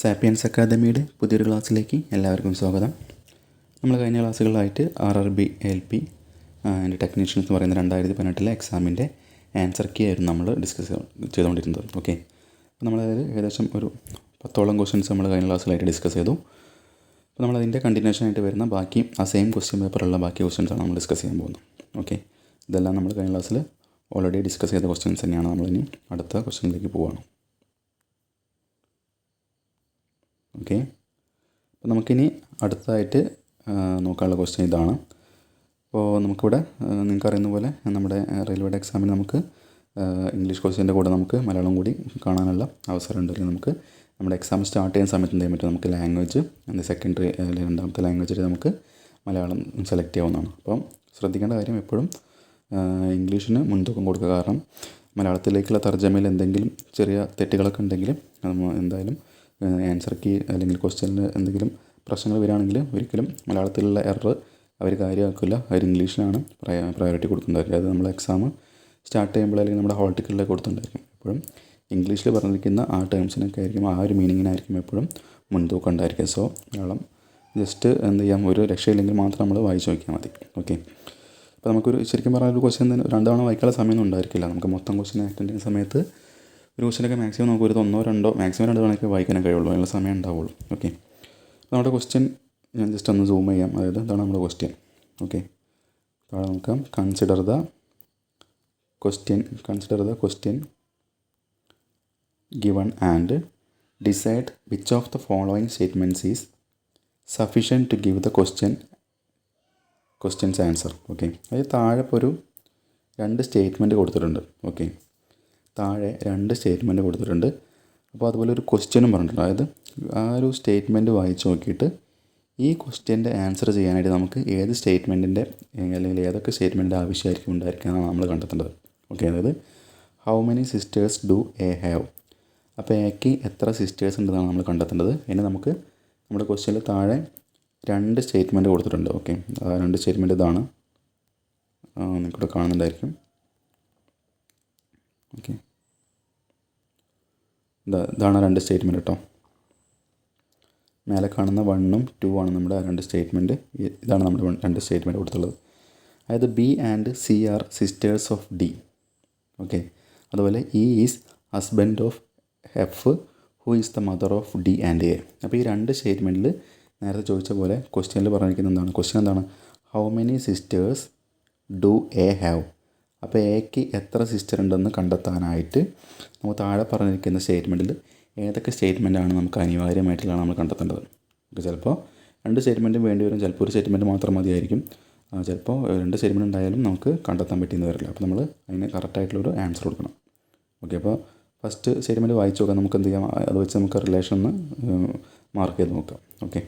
Sapiens അക്കാദമിയുടെ പുതിയൊരു ക്ലാസ്സിലേക്ക് എല്ലാവർക്കും സ്വാഗതം. നമ്മൾ കഴിഞ്ഞ ക്ലാസ്സുകളിലായിട്ട് RRB LP ആൻഡ് ടെക്നീഷ്യൻസ് എന്ന് പറയുന്ന 2018 എക്സാമിൻ്റെ ആൻസർ കീ ആയിരുന്നു നമ്മൾ ഡിസ്കസ് ചെയ്തുകൊണ്ടിരുന്നത്. ഓക്കെ, അപ്പോൾ നമ്മളതിൽ ഏകദേശം ഒരു 10ഓളം ക്വസ്റ്റ്യൻസ് നമ്മൾ കഴിഞ്ഞ ക്ലാസ്സിലായിട്ട് ഡിസ്കസ് ചെയ്തു. അപ്പോൾ നമ്മളതിൻ്റെ കണ്ടിന്യൂഷനായിട്ട് വരുന്ന ബാക്കി ആ സെയിം ക്വസ്റ്റ്യൻ പേപ്പറുള്ള ബാക്കി ക്വസ്റ്റ്യൻസാണ് നമ്മൾ ഡിസ്കസ് ചെയ്യാൻ പോകുന്നത്. ഓക്കെ, ഇതെല്ലാം നമ്മൾ കഴിഞ്ഞ ക്ലാസ്സിൽ ഓൾറെഡി ഡിസ്കസ് ചെയ്ത ക്വസ്റ്റ്യൻസ് തന്നെയാണ്. നമ്മളിനി അടുത്ത ക്വസ്റ്റ്യനിലേക്ക് പോവുകയാണ്. ഓക്കെ, അപ്പോൾ നമുക്കിനി അടുത്തതായിട്ട് നോക്കാനുള്ള ക്വസ്റ്റ്യൻ ഇതാണ്. അപ്പോൾ നമുക്കിവിടെ നിങ്ങൾക്കറിയുന്ന പോലെ നമ്മുടെ റെയിൽവേയുടെ എക്സാമിന് നമുക്ക് ഇംഗ്ലീഷ് ക്വസ്റ്റ്യൻ്റെ കൂടെ നമുക്ക് മലയാളം കൂടി കാണാനുള്ള അവസരമുണ്ട്. നമുക്ക് നമ്മുടെ എക്സാം സ്റ്റാർട്ട് ചെയ്യുന്ന സമയത്ത് എന്ത് ചെയ്യാൻ പറ്റും, നമുക്ക് ലാംഗ്വേജ് സെക്കൻഡറി അല്ലെങ്കിൽ രണ്ടാമത്തെ ലാംഗ്വേജിൽ നമുക്ക് മലയാളം സെലക്ട് ചെയ്യാവുന്നതാണ്. അപ്പം ശ്രദ്ധിക്കേണ്ട കാര്യം എപ്പോഴും ഇംഗ്ലീഷിന് മുൻതൂക്കം കൊടുക്കുക. കാരണം മലയാളത്തിലേക്കുള്ള തർജ്ജമയിൽ എന്തെങ്കിലും ചെറിയ തെറ്റുകളൊക്കെ ഉണ്ടെങ്കിൽ എന്തായാലും ആൻസർ കീ അല്ലെങ്കിൽ ക്വസ്റ്റ്യനിൽ എന്തെങ്കിലും പ്രശ്നങ്ങൾ വരികയാണെങ്കിൽ ഒരിക്കലും മലയാളത്തിലുള്ള എറർ അവർ കാര്യമാക്കില്ല. അവർ ഇംഗ്ലീഷിനാണ് പ്രയോറിറ്റി കൊടുക്കുന്നുണ്ടായിരിക്കും. അത് നമ്മൾ എക്സാം സ്റ്റാർട്ട് ചെയ്യുമ്പോൾ അല്ലെങ്കിൽ നമ്മുടെ ഹോൾ ടിക്കറ്റിലൊക്കെ കൊടുത്തിട്ടുണ്ടായിരിക്കും. എപ്പോഴും ഇംഗ്ലീഷിൽ പറഞ്ഞിരിക്കുന്ന ആ ടേംസിനൊക്കെ ആയിരിക്കും, ആ ഒരു മീനിങ്ങിനായിരിക്കും എപ്പോഴും മുൻതൂക്കം ഉണ്ടായിരിക്കുക. സോ മലയാളം ജസ്റ്റ് എന്ത് ചെയ്യാം, ഒരു രക്ഷയില്ലെങ്കിൽ മാത്രം നമ്മൾ വായിച്ച് നോക്കിയാൽ മതി. ഓക്കെ, അപ്പോൾ നമുക്കൊരു ശരിക്കും പറഞ്ഞാൽ ഒരു ക്വസ്റ്റ്യൻ രണ്ട് തവണ വായിക്കാനുള്ള സമയമൊന്നും ഉണ്ടായിരിക്കില്ല. നമുക്ക് മൊത്തം ക്വസ്റ്റ്യൻ അറ്റൻഡ് ചെയ്യുന്ന സമയത്ത് ഒരു ക്വസ്റ്റ്യനൊക്കെ മാക്സിമം നമുക്ക് ഒരു 1-2 മാക്സിമം 2 തവണയൊക്കെ വായിക്കാനൊക്കെ കഴിയുള്ളൂ, അതിനുള്ള സമയം ഉണ്ടാവുള്ളൂ. ഓക്കെ, അപ്പോൾ നമ്മുടെ ക്വസ്റ്റ്യൻ ഞാൻ ജസ്റ്റ് ഒന്ന് സൂം ചെയ്യാം. അതായത് ഇതാണ് നമ്മുടെ ക്വസ്റ്റ്യൻ. ഓക്കെ, താഴെ നോക്കാം. Consider the question given and decide which of the following statements is sufficient to give the questions answer. Okay, അതായത് താഴെ ഇപ്പോൾ ഒരു 2 സ്റ്റേറ്റ്മെൻറ്റ് കൊടുത്തിട്ടുണ്ട്. ഓക്കെ, താഴെ 2 സ്റ്റേറ്റ്മെൻറ്റ് കൊടുത്തിട്ടുണ്ട്. അപ്പോൾ അതുപോലെ ഒരു ക്വസ്റ്റ്യനും പറഞ്ഞിട്ടുണ്ട്. അതായത് ആ ഒരു സ്റ്റേറ്റ്മെൻറ്റ് വായിച്ച് നോക്കിയിട്ട് ഈ ക്വസ്റ്റ്യൻ്റെ ആൻസർ ചെയ്യാനായിട്ട് നമുക്ക് ഏത് സ്റ്റേറ്റ്മെൻറ്റിൻ്റെ അല്ലെങ്കിൽ ഏതൊക്കെ സ്റ്റേറ്റ്മെൻറ്റിൻ്റെ ആവശ്യമായിരിക്കും ഉണ്ടായിരിക്കുകയെന്നാണ് നമ്മൾ കണ്ടെത്തേണ്ടത്. ഓക്കെ, അതായത് how many sisters do A have. അപ്പോൾ എക്ക് എത്ര സിസ്റ്റേഴ്സ് ഉണ്ടെന്നാണ് നമ്മൾ കണ്ടെത്തേണ്ടത്. ഇനി നമുക്ക് നമ്മുടെ ക്വസ്റ്റ്യനിൽ താഴെ 2 സ്റ്റേറ്റ്മെൻറ്റ് കൊടുത്തിട്ടുണ്ട്. ഓക്കെ, ആ 2 സ്റ്റേറ്റ്മെൻറ്റ് ഇതാണ്, നിങ്ങൾക്കിവിടെ കാണുന്നുണ്ടായിരിക്കും. ഓക്കെ, ഇതാണ് 2 സ്റ്റേറ്റ്മെൻറ്റ് കേട്ടോ. മേലെ കാണുന്ന 1ഉം 2 ആണ് നമ്മുടെ 2 സ്റ്റേറ്റ്മെൻറ്റ്. ഇതാണ് നമ്മുടെ 2 സ്റ്റേറ്റ്മെൻറ്റ് കൊടുത്തുള്ളത്. അതായത് B and C are sisters of D. Okay, അതുപോലെ E is husband of F, who is the mother of D and A. അപ്പോൾ ഈ 2 സ്റ്റേറ്റ്മെൻറ്റിൽ നേരത്തെ ചോദിച്ച പോലെ ക്വസ്റ്റ്യനിൽ പറഞ്ഞിരിക്കുന്നത് എന്താണ്? ക്വസ്റ്റ്യൻ എന്താണ്? How many sisters do A have. അപ്പോൾ എക്ക് എത്ര സിസ്റ്റർ ഉണ്ടെന്ന് കണ്ടെത്താനായിട്ട് നമുക്ക് താഴെ പറഞ്ഞിരിക്കുന്ന സ്റ്റേറ്റ്മെൻറ്റിൽ ഏതൊക്കെ സ്റ്റേറ്റ്മെൻറ്റാണ് നമുക്ക് അനിവാര്യമായിട്ടുള്ളതാണ് നമ്മൾ കണ്ടെത്തേണ്ടത്. ചിലപ്പോൾ 2 സ്റ്റേറ്റ്മെൻറ്റും വേണ്ടി വരും, ചിലപ്പോൾ ഒരു സ്റ്റേറ്റ്മെൻറ്റ് മാത്രം മതിയായിരിക്കും, ചിലപ്പോൾ 2 സ്റ്റേറ്റ്മെൻറ്റ് ഉണ്ടായാലും നമുക്ക് കണ്ടെത്താൻ പറ്റിയെന്ന് വരില്ല. അപ്പോൾ നമ്മൾ അതിന് കറക്റ്റായിട്ടുള്ളൊരു ആൻസർ കൊടുക്കണം. ഓക്കെ, അപ്പോൾ ഫസ്റ്റ് സ്റ്റേറ്റ്മെൻറ്റ് വായിച്ച് നോക്കാം. നമുക്ക് എന്ത് ചെയ്യാം, അത് വെച്ച് നമുക്ക് റിലേഷൻ ഒന്ന് മാർക്ക് ചെയ്ത് നോക്കാം. ഓക്കെ,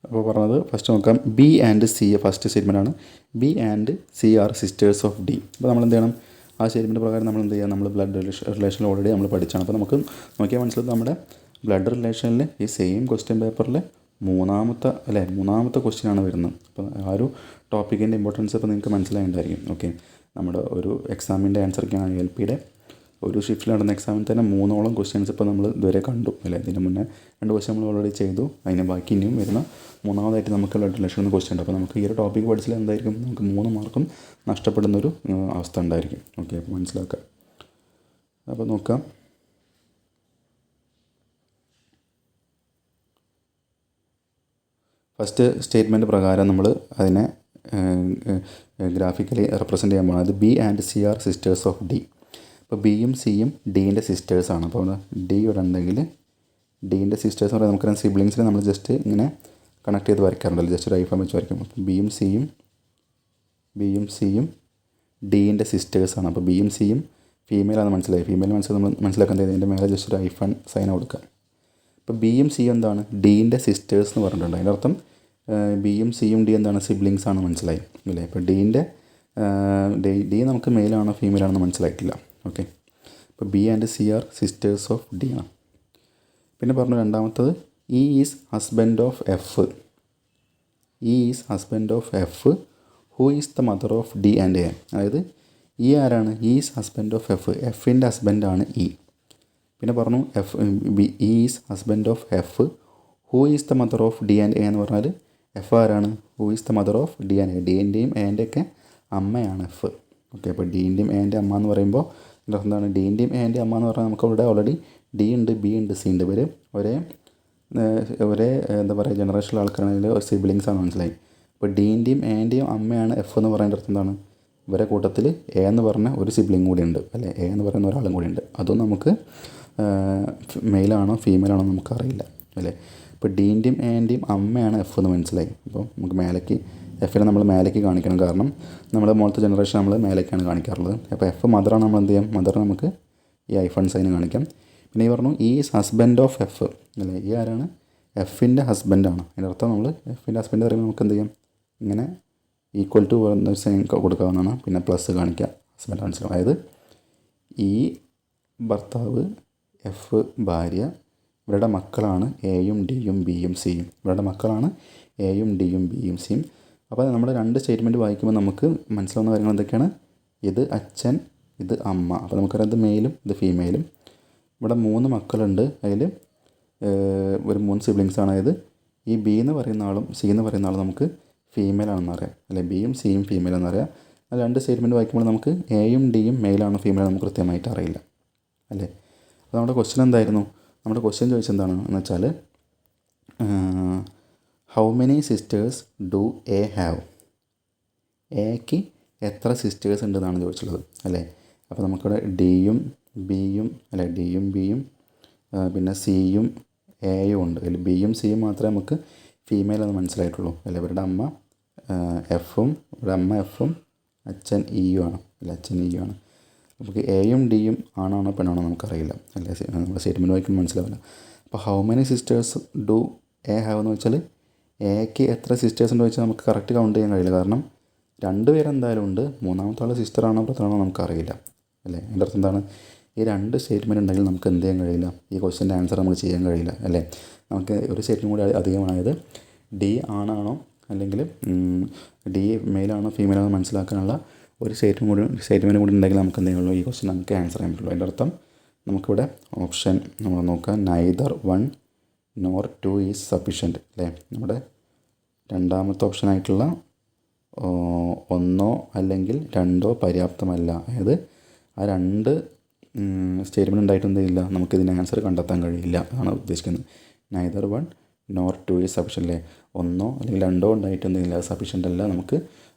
അപ്പോൾ പറഞ്ഞത് ഫസ്റ്റ് നോക്കാം. B and C, first statement ആണ്. B and C are sisters of D. അപ്പോൾ നമ്മൾ എന്ത് ചെയ്യണം, ആ സ്റ്റേറ്റ്മെൻറ്റ് പ്രകാരം നമ്മൾ എന്ത് ചെയ്യുക, നമ്മൾ ബ്ലഡ് റിലേഷൻ ഓൾറെഡി നമ്മൾ പഠിച്ചാണ്. അപ്പോൾ നമുക്ക് നോക്കിയാൽ മനസ്സിലാവും നമ്മുടെ ബ്ലഡ് റിലേഷനിൽ ഈ സെയിം ക്വസ്റ്റ്യൻ പേപ്പറിൽ മൂന്നാമത്തെ ക്വസ്റ്റ്യൻ ആണ് വരുന്നത്. അപ്പോൾ ആ ഒരു ടോപ്പിക്കിൻ്റെ ഇമ്പോർട്ടൻസ് ഇപ്പോൾ നിങ്ങൾക്ക് മനസ്സിലായിട്ടുണ്ടായിരിക്കും. ഓക്കെ, നമ്മുടെ ഒരു എക്സാമിൻ്റെ ആൻസറൊക്കെയാണ് LPയുടെ ഒരു ഷിഫ്റ്റിൽ നടന്ന എക്സാമിൽ തന്നെ 3ഓളം ക്വസ്റ്റ്യൻസ് ഇപ്പോൾ നമ്മൾ ഇതുവരെ കണ്ടു അല്ലേ. ഇതിന് മുന്നേ 2 ക്വസ്റ്റ്യൻ നമ്മൾ ഓൾറെഡി ചെയ്തു. അതിന് ബാക്കി ഇനിയും വരുന്ന 3ാമതായിട്ട് നമുക്ക് ബ്ലഡ് റിലേഷൻ ക്വസ്റ്റ്യൻ ഉണ്ട്. അപ്പോൾ നമുക്ക് ഈ ഒരു ടോപ്പിക്ക് പഠിച്ചാൽ എന്തായിരിക്കും, നമുക്ക് 3 മാർക്കും നഷ്ടപ്പെടുന്നൊരു അവസ്ഥ ഉണ്ടായിരിക്കും. ഓക്കെ, അപ്പോൾ മനസ്സിലാക്കാം. അപ്പോൾ നോക്കാം. ഫസ്റ്റ് സ്റ്റേറ്റ്മെൻറ്റ് പ്രകാരം നമ്മൾ അതിനെ ഗ്രാഫിക്കലി റെപ്രസെൻറ്റ് ചെയ്യാൻ പോകുന്നത് B and C are sisters of D. അപ്പോൾ ബിയും സിയും ഡീൻ്റെ സിസ്റ്റേഴ്സാണ്. അപ്പോൾ ഡി ഇവിടെ ഉണ്ടെങ്കിൽ ഡീൻ്റെ സിസ്റ്റേഴ്സ് എന്ന് പറയുന്നത് നമുക്കറിയാം, സിബ്ലിങ്സിനെ നമ്മൾ ജസ്റ്റ് ഇങ്ങനെ കണക്ട് ചെയ്ത് വരയ്ക്കാറുണ്ടല്ലോ, ജസ്റ്റ് ഒരു ഐഫോൺ വെച്ച് വരയ്ക്കും. അപ്പോൾ ബിയും സിയും ഡീൻ്റെ സിസ്റ്റേഴ്സാണ്. അപ്പോൾ ബിയും സിയും ഫീമെയിലാണ് മനസ്സിലായി. ഫീമെയിൽ നമ്മൾ മനസ്സിലാക്കാൻ ഇതിൻ്റെ മേലെ ജസ്റ്റ് ഒരു ഐഫോൺ സൈൻ കൊടുക്കുക. ഇപ്പോൾ ബിയും സിയും എന്താണ്, ഡീൻ്റെ സിസ്റ്റേഴ്സ് എന്ന് പറഞ്ഞിട്ടുണ്ട്. അതിൻ്റെ അർത്ഥം ബിയും സിയും ഡി എന്താണ്, സിബ്ലിങ്സ് ആണ്, മനസ്സിലായി അല്ലേ. ഇപ്പോൾ ഡി നമുക്ക് മെയിലാണോ ഫീമെയിലാണെന്ന് മനസ്സിലായിട്ടില്ല. ഓക്കെ, ഇപ്പോൾ B and C are sisters of D ആണ്. പിന്നെ പറഞ്ഞു രണ്ടാമത്തത് E is husband of F, who is the mother of D and A. അതായത് ഇ ആരാണ്? Is husband of F. എഫിൻ്റെ ഹസ്ബൻഡാണ് ഇ. പിന്നെ പറഞ്ഞു E is husband of F. Who is the mother of D and A എന്ന് പറഞ്ഞാൽ F ആരാണ്? Who is the mother of D and A. ഡിൻ്റെയും എൻ്റെയൊക്കെ അമ്മയാണ് എഫ്. ഓക്കെ, അപ്പോൾ ഡീൻ്റെയും എൻ്റെ അമ്മ എന്ന് പറയുമ്പോൾ എന്താണ്? ഡീൻ്റെയും എൻ്റെ അമ്മ എന്ന് പറഞ്ഞാൽ നമുക്ക് ഇവിടെ ഓൾറെഡി ഡി ഉണ്ട്, ബി ഉണ്ട്, സി ഉണ്ട്. ഇവർ ഒരേ എന്താ പറയുക ജനറേഷനിലെ ആൾക്കാരാണെങ്കിൽ ഒരു സിബ്ലിങ്സ് ആണ്, മനസ്സിലായി. അപ്പോൾ ഡീൻ്റെയും എൻ്റെയും അമ്മയാണ് എഫ് എന്ന് പറയുന്ന അർത്ഥം എന്താണ്? ഇവരെ കൂട്ടത്തിൽ എ എന്ന് പറഞ്ഞ ഒരു സിബ്ലിങ് കൂടി ഉണ്ട്, അല്ലേ? എ എന്ന് പറയുന്ന ഒരാളും കൂടി ഉണ്ട്. അതും നമുക്ക് മെയിലാണോ ഫീമെയിലാണോ നമുക്കറിയില്ല, അല്ലേ? ഇപ്പോൾ ഡീൻ്റെയും എൻ്റെയും അമ്മയാണ് എഫ് എന്ന് മനസ്സിലായി. അപ്പോൾ നമുക്ക് മേലേക്ക് എഫിനെ നമ്മൾ മേലേക്ക് കാണിക്കണം, കാരണം നമ്മൾ മുകളിലത്തെ ജനറേഷൻ നമ്മൾ മേലേക്കാണ് കാണിക്കാറുള്ളത്. അപ്പോൾ എഫ് മദറാണ്, നമ്മൾ എന്ത് ചെയ്യാം? മദർ നമുക്ക് ഈ ഐഫൺ സൈന് കാണിക്കാം. പിന്നെ ഈ പറഞ്ഞു ഈസ് ഹസ്ബൻഡ് ഓഫ് എഫ്, അല്ലേ? ഈ ആരാണ്? എഫിൻ്റെ ഹസ്ബൻഡാണ്. അതിൻ്റെ അർത്ഥം നമ്മൾ എഫിൻ്റെ ഹസ്ബൻഡ് പറയുമ്പോൾ നമുക്ക് എന്ത് ചെയ്യാം? ഇങ്ങനെ ഈക്വൽ ടു സൈൻ കൊടുക്കാവുന്നതാണ്. പിന്നെ പ്ലസ് കാണിക്കുക, ഹസ്ബൻഡ് മനസ്സിലാവും. അതായത് ഈ ഭർത്താവ്, എഫ് ഭാര്യ, ഇവരുടെ മക്കളാണ് എയും ഡിയും ബിയും സിയും. ഇവരുടെ മക്കളാണ് എയും ഡിയും ബിയും സിയും. അപ്പോൾ നമ്മൾ രണ്ട് സ്റ്റേറ്റ്മെൻറ്റ് വായിക്കുമ്പോൾ നമുക്ക് മനസ്സിലാവുന്ന കാര്യങ്ങൾ എന്തൊക്കെയാണ്? ഇത് അച്ഛൻ, ഇത് അമ്മ. അപ്പോൾ നമുക്കറിയാം ഇത് മെയിലും ഇത് ഫീമെയിലും. ഇവിടെ 3 മക്കളുണ്ട്, അതിൽ ഒരു 3 സിബ്ലിങ്സാണ്. അതായത് ഈ ബി എന്ന് പറയുന്ന ആളും സി എന്ന് പറയുന്ന ആളും നമുക്ക് ഫീമെയിലാണെന്ന് അറിയാം, അല്ലെ? ബിയും സിയും ഫീമെയിലാണെന്ന് അറിയാം. ആ രണ്ട് സ്റ്റേറ്റ്മെൻറ്റ് വായിക്കുമ്പോൾ നമുക്ക് എയും ഡിയും മെയിലാണോ ഫീമെയിലാണോ നമുക്ക് കൃത്യമായിട്ട് അറിയില്ല, അല്ലേ? അപ്പോൾ നമ്മുടെ ക്വസ്റ്റ്യൻ എന്തായിരുന്നു? നമ്മുടെ ക്വസ്റ്റ്യൻ ചോദിച്ചെന്താണ് എന്ന് വെച്ചാൽ how many sisters do A have? എക്ക് എത്ര സിസ്റ്റേഴ്സ് ഉണ്ടെന്നാണ് ചോദിച്ചുള്ളത്, അല്ലേ? അപ്പോൾ നമുക്കിവിടെ ഡിയും ബിയും, അല്ലെ? ഡിയും ബിയും പിന്നെ സിയും എയും ഉണ്ട്. അതിൽ ബിയും സിയും മാത്രമേ നമുക്ക് ഫീമെയിൽ എന്ന് മനസ്സിലായിട്ടുള്ളൂ, അല്ലേ? ഇവരുടെ അമ്മ എഫും, ഇവരുടെ അമ്മ എഫും അച്ഛൻ ഇയും ആണ്, അല്ലെ? അച്ഛൻ ഇയും ആണ്. നമുക്ക് എയും ഡിയും ആണാണോ പെണ്ണാണോ നമുക്കറിയില്ല, അല്ലേ? നമ്മൾ സ്റ്റേറ്റ്മെൻറ്റ് വായിക്കുമ്പോൾ മനസ്സിലാവില്ല. അപ്പോൾ how many sisters do A have എന്ന് വെച്ചാൽ എക്ക് എത്ര സിസ്റ്റേഴ്സ് ഉണ്ടോ വെച്ചാൽ നമുക്ക് കറക്റ്റ് കൗണ്ട് ചെയ്യാൻ കഴിയില്ല, കാരണം 2 പേരെന്തായാലും ഉണ്ട്. മൂന്നാമത്തെ ആൾ സിസ്റ്ററാണോ ബ്രദറാണോ നമുക്കറിയില്ല, അല്ലേ? അതിൻ്റെ അർത്ഥം എന്താണ്? ഈ 2 സ്റ്റേറ്റ്മെൻറ്റ് ഉണ്ടെങ്കിൽ നമുക്ക് എന്ത് ചെയ്യാൻ കഴിയില്ല? ഈ ക്വസ്റ്റ്യൻ്റെ ആൻസർ നമുക്ക് ചെയ്യാൻ കഴിയില്ല, അല്ലേ? നമുക്ക് ഒരു സ്റ്റേറ്റ്മെൻറ്റ് കൂടി അധികമായത് ഡി ആണാണോ അല്ലെങ്കിൽ ഡി മെയിലാണോ ഫീമെയിലാണോ മനസ്സിലാക്കാനുള്ള ഒരു സ്റ്റേറ്റ്മെൻറ്റ് കൂടി ഉണ്ടെങ്കിൽ നമുക്ക് എന്തെങ്കിലും ഈ ക്വസ്റ്റ്യൻ നമുക്ക് ആൻസർ ചെയ്യാൻ പറ്റുള്ളൂ. അതിൻ്റെ അർത്ഥം നമുക്കിവിടെ ഓപ്ഷൻ നമ്മൾ നോക്കാം, നൈദർ 1 nor 2 ഈസ് സഫിഷ്യൻറ്റ്, അല്ലേ? നമ്മുടെ രണ്ടാമത്തെ ഓപ്ഷനായിട്ടുള്ള 1 അല്ലെങ്കിൽ 2 പര്യാപ്തമല്ല. അതായത് ആ 2 സ്റ്റേറ്റ്മെൻറ്റ് ഉണ്ടായിട്ടൊന്നുമില്ല, നമുക്കിതിന് ആൻസർ കണ്ടെത്താൻ കഴിയില്ല എന്നാണ് ഉദ്ദേശിക്കുന്നത്. നൈദർ 1 nor 2 ഈസ് സഫിഷ്യൻ്റ്, അല്ലേ? 1 അല്ലെങ്കിൽ 2 ഉണ്ടായിട്ടൊന്നുമില്ല, സഫിഷ്യൻ്റ് അല്ല. നമുക്ക്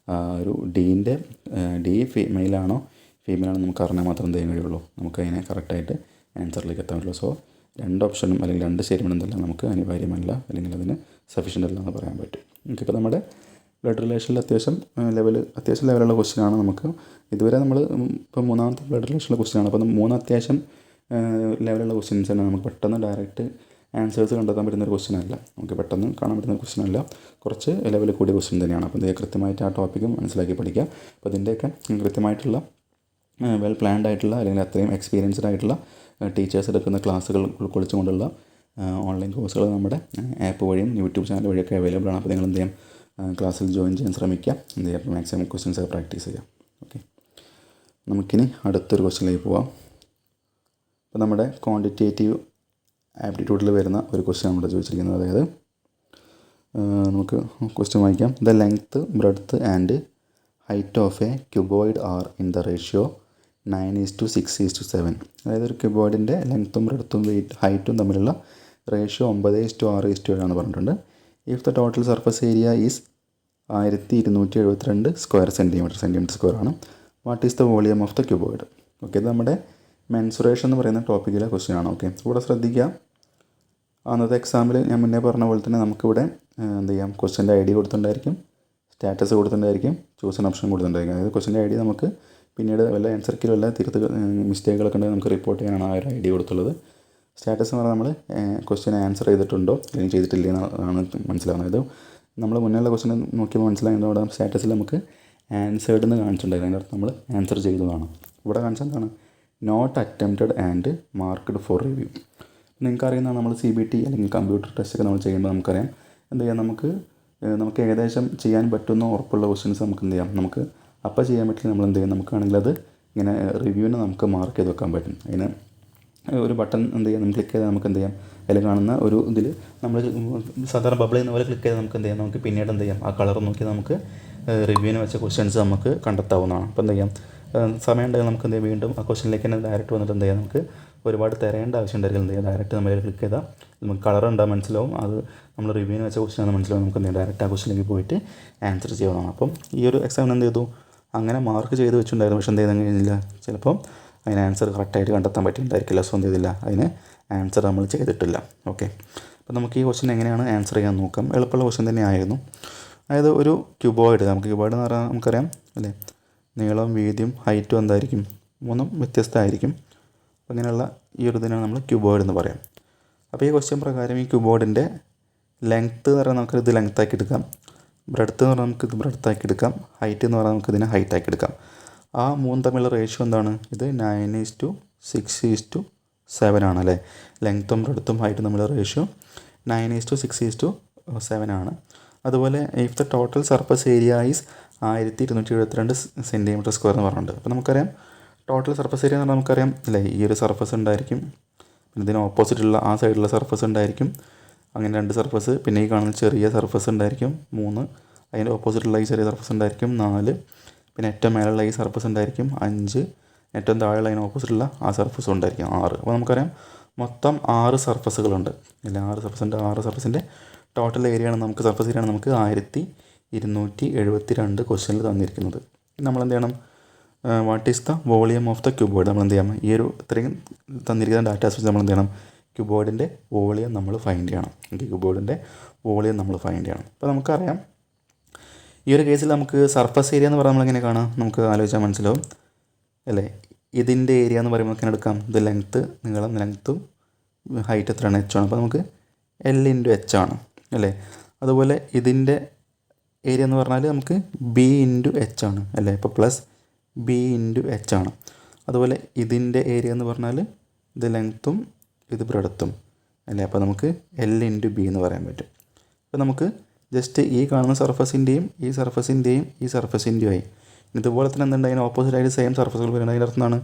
ഒരു ഡി മെയിലാണോ ഫീമെയിലാണോ നമുക്ക് അറിഞ്ഞാൽ മാത്രം എന്ത് ചെയ്യാൻ കഴിയുള്ളൂ, നമുക്ക് അതിനെ കറക്റ്റായിട്ട് ആൻസറിലേക്ക് എത്താൻ പറ്റുള്ളൂ. സോ 2 ഓപ്ഷനും അല്ലെങ്കിൽ 2 സ്റ്റേറ്റ്മെൻറ്റ് എന്തെല്ലാം നമുക്ക് അനിവാര്യമല്ല, അല്ലെങ്കിൽ അതിന് സഫിഷ്യൻ്റ് അല്ല എന്ന് പറയാൻ പറ്റും. ഇപ്പോൾ നമ്മുടെ ബ്ലഡ് റിലേഷനിൽ അത്യാവശ്യം ലെവലുള്ള ക്വസ്റ്റ്യനാണ്. നമുക്ക് ഇതുവരെ നമ്മൾ ഇപ്പോൾ മൂന്നാമത്തെ ബ്ലഡ് റിലേഷനിലെ ക്വസ്റ്റ്യനാണ്. അപ്പോൾ 3 അത്യാവശ്യം ലെവലുള്ള ക്വസ്റ്റ്യൻസ് തന്നെ. നമുക്ക് പെട്ടെന്ന് ഡയറക്റ്റ് ആൻസേഴ്സ് കണ്ടെത്താൻ പറ്റുന്ന ഒരു ക്വസ്റ്റ്യൻ അല്ല, നമുക്ക് പെട്ടെന്ന് കാണാൻ പറ്റുന്ന ഒരു ക്വസ്റ്റ്യൻ അല്ല, കുറച്ച് ലെവൽ കൂടിയ ക്വസ്റ്റ്യൻ തന്നെയാണ്. അപ്പോൾ ഇത് കൃത്യമായിട്ട് ആ ടോപ്പിക്ക് മനസ്സിലാക്കി പഠിക്കുക. അപ്പോൾ ഇതിൻ്റെയൊക്കെ കൃത്യമായിട്ടുള്ള വെൽ പ്ലാൻഡ് ആയിട്ടുള്ള അല്ലെങ്കിൽ അത്രയും എക്സ്പീരിയൻസ്ഡ് ആയിട്ടുള്ള ടീച്ചേഴ്സ് എടുക്കുന്ന ക്ലാസ്സുകൾ ഉൾക്കൊള്ളിച്ചുകൊണ്ടുള്ള ഓൺലൈൻ കോഴ്സുകൾ നമ്മുടെ ആപ്പ് വഴിയും യൂട്യൂബ് ചാനൽ വഴിയൊക്കെ അവൈലബിൾ ആണ്. അപ്പോൾ നിങ്ങൾ എന്ത് ചെയ്യാം, ക്ലാസ്സിൽ ജോയിൻ ചെയ്യാൻ ശ്രമിക്കുക, എന്ത് ചെയ്യാം, മാക്സിമം ക്വസ്റ്റ്യൻസ് ഒക്കെ പ്രാക്ടീസ് ചെയ്യാം. ഓക്കെ, നമുക്കിനി അടുത്തൊരു ക്വസ്റ്റ്യനിലേക്ക് പോവാം. അപ്പോൾ നമ്മുടെ ക്വാണ്ടിറ്റേറ്റീവ് ആപ്റ്റിറ്റ്യൂഡിൽ വരുന്ന ഒരു ക്വസ്റ്റ്യൻ നമ്മുടെ ചോദിച്ചിരിക്കുന്നത്. അതായത് നമുക്ക് ക്വസ്റ്റ്യൻ വായിക്കാം. The length, breadth and height of A cuboid are in the ratio 9:6:7. അതായത് ഒരു ക്യൂബോയിഡിൻ്റെ ലെങ്ത്തും ബ്രെഡ്ത്തും ഹൈറ്റും തമ്മിലുള്ള റേഷ്യോ 9:6:7 ആണെന്ന് പറഞ്ഞിട്ടുണ്ട്. If the total surface area is 1272 square centimetre square ആണ്. What is the volume of the cuboid? Okay, ഇത് നമ്മുടെ മെൻസുറേഷൻ എന്ന് പറയുന്ന ടോപ്പിക്കിലെ ക്വസ്റ്റ്യൻ ആണ്. ഓക്കെ, ഇവിടെ ശ്രദ്ധിക്കുക, അന്നത്തെ എക്സാമിൽ ഞാൻ മുന്നേ പറഞ്ഞ പോലെ തന്നെ നമുക്കിവിടെ എന്ത് ചെയ്യാം, ക്വസ്റ്റ്യൻ്റെ ഐ ഡി കൊടുത്തിട്ടുണ്ടായിരിക്കും, സ്റ്റാറ്റസ് കൊടുത്തിട്ടുണ്ടായിരിക്കും, ചൂസ് ആൻ ഓപ്ഷൻ കൊടുത്തിട്ടുണ്ടായിരിക്കും. അതായത് ക്വസ്റ്റ്യൻ്റെ ഐ ഡി നമുക്ക് പിന്നീട് വല്ല ആൻസർ കീഴിൽ വല്ല മിസ്റ്റേക്കുകളൊക്കെ ഉണ്ടെങ്കിൽ നമുക്ക് റിപ്പോർട്ട് ചെയ്യാനാണ് ആ ഒരു ഐ ഡി കൊടുത്തുള്ളത്. സ്റ്റാറ്റസ് എന്ന് പറഞ്ഞാൽ നമ്മൾ ക്വസ്റ്റ്യൻ ആൻസർ ചെയ്തിട്ടുണ്ടോ അല്ലെങ്കിൽ ചെയ്തിട്ടില്ല എന്നാണ് മനസ്സിലാവുന്നത്. ഇത് നമ്മൾ മുന്നേയുള്ള ക്വസ്റ്റ്യൻ നോക്കിയപ്പോൾ മനസ്സിലായത് അവിടെ സ്റ്റാറ്റസിൽ നമുക്ക് ആൻസേർഡ് എന്ന് കാണിച്ചിട്ടുണ്ടായിരുന്നു. അതിൻ്റെ അർത്ഥം നമ്മൾ ആൻസർ ചെയ്തു കാണാം. ഇവിടെ കാണിച്ചത് എന്താണ്? Not attempted and marked for review. നിങ്ങൾക്കറിയുന്ന നമ്മൾ CBT അല്ലെങ്കിൽ കമ്പ്യൂട്ടർ ടെസ്റ്റൊക്കെ നമ്മൾ ചെയ്യുമ്പോൾ നമുക്കറിയാം എന്ത് ചെയ്യാം, നമുക്ക് ഏകദേശം ചെയ്യാൻ പറ്റുന്ന ഉറപ്പുള്ള ക്വസ്റ്റ്യൻസ് നമുക്ക് എന്ത് ചെയ്യാം, നമുക്ക് അപ്പോൾ ചെയ്യാൻ പറ്റില്ല നമ്മൾ എന്ത് ചെയ്യും, നമുക്കാണെങ്കിൽ അത് ഇങ്ങനെ റിവ്യൂവിന് നമുക്ക് മാർക്ക് ചെയ്ത് വെക്കാൻ പറ്റും. അതിന് ഒരു ബട്ടൺ എന്ത് ചെയ്യാം, നമ്മൾ ക്ലിക്ക് ചെയ്താൽ നമുക്ക് എന്ത് ചെയ്യാം, അതിൽ കാണുന്ന ഒരു ഇതിൽ നമ്മൾ സാധാരണ ബബിൾ ചെയ്യുന്ന പോലെ ക്ലിക്ക് ചെയ്താൽ നമുക്ക് എന്ത് ചെയ്യാം, നമുക്ക് പിന്നീട് എന്ത് ചെയ്യാം, ആ കളർ നോക്കി നമുക്ക് റിവ്യൂവിന് വെച്ച ക്വസ്റ്റ്യൻസ് നമുക്ക് കണ്ടെത്താവുന്നതാണ്. അപ്പോൾ എന്ത് ചെയ്യാം, സമയം ഉണ്ടെങ്കിൽ നമുക്ക് എന്ത് ചെയ്യാം, വീണ്ടും ആ ക്വസ്റ്റ്യനിലേക്ക് തന്നെ ഡയറക്റ്റ് വന്നിട്ട് എന്ത് ചെയ്യാം, നമുക്ക് ഒരുപാട് തിരയേണ്ട ആവശ്യം ഉണ്ടായിരിക്കും. എന്ത് ചെയ്യാം, ഡയറക്റ്റ് നമ്മൾ ക്ലിക്ക് ചെയ്താൽ നമുക്ക് കളർ ഉണ്ടാകും, മനസ്സിലാവും, അത് നമ്മൾ റിവ്യൂവിന് വെച്ച ക്വസ്റ്റ്യൻ ആണ് മനസ്സിലാവും, നമുക്ക് എന്ത് ചെയ്യാം, ഡയറക്റ്റ് ആ ക്വസ്റ്റ്യനിലേക്ക് പോയിട്ട് ആൻസർ ചെയ്യാവുന്നതാണ്. അപ്പം ഈ ഒരു എക്സാമിന് എന്ത് ചെയ്തു, അങ്ങനെ മാർക്ക് ചെയ്ത് വെച്ചിട്ടുണ്ടായിരുന്നു, പക്ഷേ എന്ത് ചെയ്താൽ കഴിഞ്ഞില്ല, ചിലപ്പം അതിന് ആൻസർ കറക്റ്റായിട്ട് കണ്ടെത്താൻ പറ്റിയിട്ടുണ്ടായിരിക്കില്ല. സോ എന്ത് ചെയ്തില്ല, അതിന് ആൻസർ നമ്മൾ ചെയ്തിട്ടില്ല. ഓക്കെ, അപ്പോൾ നമുക്ക് ഈ ക്വസ്റ്റ്യൻ എങ്ങനെയാണ് ആൻസർ ചെയ്യാൻ നോക്കാം. എളുപ്പമുള്ള ക്വസ്റ്റ്യൻ തന്നെയായിരുന്നു. അതായത് ഒരു ക്യൂബോയിഡ്, നമുക്ക് ക്യൂബോയിഡ് എന്ന് പറഞ്ഞാൽ നമുക്കറിയാം അല്ലേ, നീളവും വീതിയും ഹൈറ്റും എന്തായിരിക്കും, മൂന്നും വ്യത്യസ്തമായിരിക്കും. അങ്ങനെയുള്ള ഈ ഒരു ഇതിനാണ് നമ്മൾ ക്യൂബോയിഡ് എന്ന് പറയാം. അപ്പോൾ ഈ ക്വസ്റ്റ്യൻ പ്രകാരം ഈ ക്യൂബോയിഡിൻ്റെ ലെങ്ത്ത് എന്ന് പറഞ്ഞാൽ നമുക്കിത് ലെങ്ത്താക്കി എടുക്കാം, ബ്രെഡ്ത്ത് എന്ന് പറഞ്ഞാൽ നമുക്കിത് ബ്രെഡ്ത്താക്കി എടുക്കാം, ഹൈറ്റ് എന്ന് പറഞ്ഞാൽ നമുക്കിതിനെ ഹൈറ്റാക്കി എടുക്കാം. ആ മൂന്ന് തമ്മിലുള്ള റേഷ്യോ എന്താണ്, ഇത് 9:6:7 ആണ് അല്ലേ. ലെങ്ത്തും ബ്രെഡ്ത്തും ഹൈറ്റും തമ്മിലുള്ള റേഷ്യോ 9:6:7 ആണ്. അതുപോലെ if the total surface area is 1272 centimetre square എന്ന് പറഞ്ഞിട്ടുണ്ട്. അപ്പോൾ നമുക്കറിയാം ടോട്ടൽ സർഫസ് ഏരിയ എന്ന് പറഞ്ഞാൽ നമുക്കറിയാം അല്ലേ, ഈ ഒരു സർഫസ് ഉണ്ടായിരിക്കും, പിന്നെ ഇതിന് ഓപ്പോസിറ്റുള്ള ആ സൈഡിലുള്ള സർഫസ് ഉണ്ടായിരിക്കും, അങ്ങനെ 2 സർഫസ്, പിന്നെ ഈ കാണുന്ന ചെറിയ സർഫസ് ഉണ്ടായിരിക്കും 3, അതിൻ്റെ ഓപ്പോസിറ്റുള്ള ഈ ചെറിയ സർഫസ് ഉണ്ടായിരിക്കും 4, പിന്നെ ഏറ്റവും മേലുള്ള ഈ സർഫസ് ഉണ്ടായിരിക്കും 5, ഏറ്റവും താഴെയുള്ള അതിന് ഓപ്പോസിറ്റുള്ള ആ സർഫസും ഉണ്ടായിരിക്കും 6. അപ്പോൾ നമുക്കറിയാം മൊത്തം 6 സർഫസുകളുണ്ട് അല്ലേ. 6 സർഫസുണ്ട്. 6 സർഫസിൻ്റെ ടോട്ടൽ ഏരിയയാണ് നമുക്ക്, സർഫസ് ഏരിയയാണ് നമുക്ക് 1272 ക്വസ്റ്റ്യനിൽ തന്നിരിക്കുന്നത്. നമ്മൾ എന്ത് ചെയ്യണം, what is the volume of the cuboid, നമ്മൾ എന്ത് ചെയ്യണം, ഈ ഒരു ഇത്രയും തന്നിരിക്കുന്ന ഡാറ്റാസ് വെച്ച് നമ്മൾ എന്ത് ചെയ്യണം, ക്യൂബോയിഡിൻ്റെ വോളിയം നമ്മൾ ഫൈൻഡ് ചെയ്യണം. ക്യൂബോയിഡിൻ്റെ വോളിയം നമ്മൾ ഫൈൻഡ് ചെയ്യണം. അപ്പോൾ നമുക്കറിയാം ഈ ഒരു കേസിൽ നമുക്ക് സർഫസ് ഏരിയ എന്ന് പറഞ്ഞാൽ നമ്മളെങ്ങനെ കാണാം, നമുക്ക് ആലോചിച്ചാൽ മനസ്സിലാവും അല്ലേ. ഇതിൻ്റെ ഏരിയ എന്ന് പറയുമ്പോൾ എങ്ങനെ എടുക്കാം, ഇത് ലെങ്ത്ത്, നീളം, ലെങ്ത്തും ഹൈറ്റ് എത്രയാണ്, H ആണ്. അപ്പോൾ നമുക്ക് L/H ആണ് അല്ലേ. അതുപോലെ ഇതിൻ്റെ ഏരിയ എന്ന് പറഞ്ഞാൽ നമുക്ക് B/H ആണ് അല്ലേ. ഇപ്പോൾ പ്ലസ് B/H ആണ്. അതുപോലെ ഇതിൻ്റെ ഏരിയ എന്ന് പറഞ്ഞാൽ ഇത് ലെങ്ത്തും ഇത് ബ്രെഡ്ത്തും അല്ലേ. അപ്പോൾ നമുക്ക് L/B എന്ന് പറയാൻ പറ്റും. അപ്പോൾ നമുക്ക് ജസ്റ്റ് ഈ കാണുന്ന സർഫസിൻ്റെയും ഈ സർഫസിൻ്റെയും ഈ സർഫസിൻ്റെയും ആയി, ഇതുപോലെ തന്നെ എന്തുണ്ട്, അതിന് ഓപ്പോസിറ്റായിട്ട് സെയിം സർഫസുകൾ വരുന്നത്. അതിൻ്റെ അർത്ഥം എന്താണ്,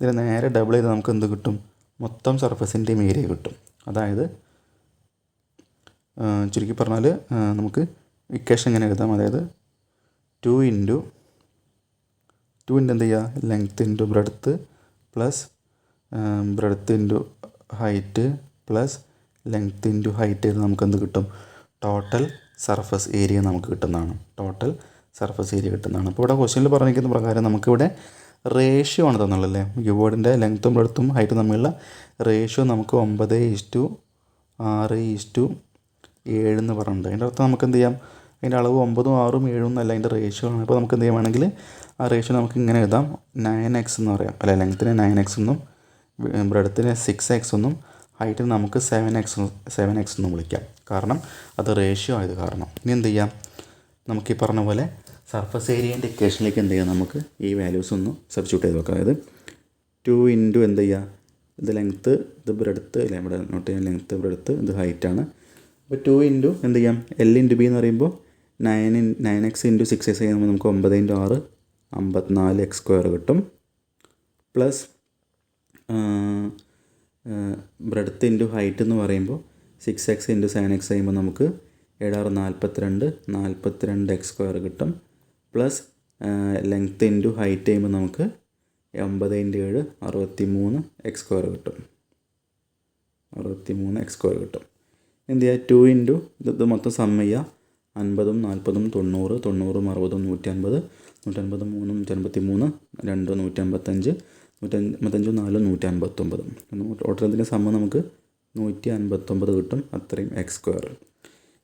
ഇതിനെ നേരെ ഡബിൾ ചെയ്ത് നമുക്ക് എന്ത് കിട്ടും, മൊത്തം സർഫസിൻ്റെയും ഏരിയ കിട്ടും. അതായത് ചുരുക്കി പറഞ്ഞാൽ നമുക്ക് ഇക്വേഷൻ ഇങ്ങനെ എഴുതാം, അതായത് 2 ഇൻറ്റു എന്ത് ചെയ്യുക, length into breadth plus breadth into height plus length into height ചെയ്ത് നമുക്ക് എന്ത് കിട്ടും, ടോട്ടൽ സർഫസ് ഏരിയ നമുക്ക് കിട്ടുന്നതാണ്. ടോട്ടൽ സർഫസ് ഏരിയ കിട്ടുന്നതാണ്. അപ്പോൾ ഇവിടെ ക്വസ്റ്റ്യനിൽ പറഞ്ഞിരിക്കുന്ന പ്രകാരം നമുക്കിവിടെ റേഷ്യോ ആണ് തന്നുള്ളത് അല്ലേ. ക്യൂബോയിഡിൻ്റെ ലെങ്ത്തും ബ്രെഡ്ത്തും ഹൈറ്റും തമ്മിലുള്ള റേഷ്യോ നമുക്ക് 9:6:7 എന്ന് പറഞ്ഞിട്ടുണ്ട്. അതിൻ്റെ അർത്ഥം നമുക്ക് എന്ത് ചെയ്യാം, അതിൻ്റെ അളവ് 9ഉം 6ഉം 7ഉം എന്നല്ല, അതിൻ്റെ റേഷ്യോ ആണ്. അപ്പോൾ നമുക്ക് എന്ത് ചെയ്യുകയാണെങ്കിൽ ആ റേഷ്യോ നമുക്ക് ഇങ്ങനെ എഴുതാം, 9x എന്ന് പറയാം അല്ലെ. ലെങ്ത്തിന് 9x എന്നും ബ്രെഡ്ത്തിന് 6x എന്നും ഹൈറ്റിന് നമുക്ക് 7x എന്നും വിളിക്കാം, കാരണം അത് റേഷ്യോ ആയത് കാരണം. ഇനി എന്ത് ചെയ്യാം, നമുക്ക് ഈ പറഞ്ഞ പോലെ സർഫസ് ഏരിയൻ്റെ ഇക്വേഷനിലേക്ക് എന്ത് ചെയ്യാം, നമുക്ക് ഈ വാല്യൂസ് ഒന്ന് സബ്സ്റ്റിറ്റ്യൂട്ട് ചെയ്ത് വെക്കാം. അതായത് 2 ഇൻറ്റു എന്ത് ചെയ്യുക, ഇത് ലെങ്ത്ത്, ഇത് ബ്രെഡ്ത്ത് അല്ലേ, ഇവിടെ നോട്ട് ചെയ്യാൻ, ലെങ്ത്ത് ബ്രെഡ്ത്ത്, ഇത് ഹൈറ്റാണ്. അപ്പോൾ 2 ഇൻറ്റു എന്ത് ചെയ്യാം, L/B എന്ന് പറയുമ്പോൾ 9x ഇൻറ്റു 6x ചെയ്യുമ്പോൾ നമുക്ക് 9x6 54x² കിട്ടും. പ്ലസ് ബ്രെഡ്ത്ത് ഇൻറ്റു ഹൈറ്റ് എന്ന് പറയുമ്പോൾ 6x ഇൻറ്റു 7x ചെയ്യുമ്പോൾ നമുക്ക് 7×6 42x² കിട്ടും. പ്ലസ് ലെങ്ത്ത് ഇൻറ്റു ഹൈറ്റ് ചെയ്യുമ്പോൾ നമുക്ക് 9×7 63x² കിട്ടും. 63x² കിട്ടും. എന്ത് ചെയ്യുക, 2 ഇൻറ്റു ഇത് മൊത്തം സം ചെയ്യുക, 50ഉം 40ഉം 90 90ഉം 60ഉം 150 150 3 153 2 155 155 4 159 ടോട്ടലത്തിൻ്റെ സമ്മ നമുക്ക് 159 കിട്ടും. അത്രയും x².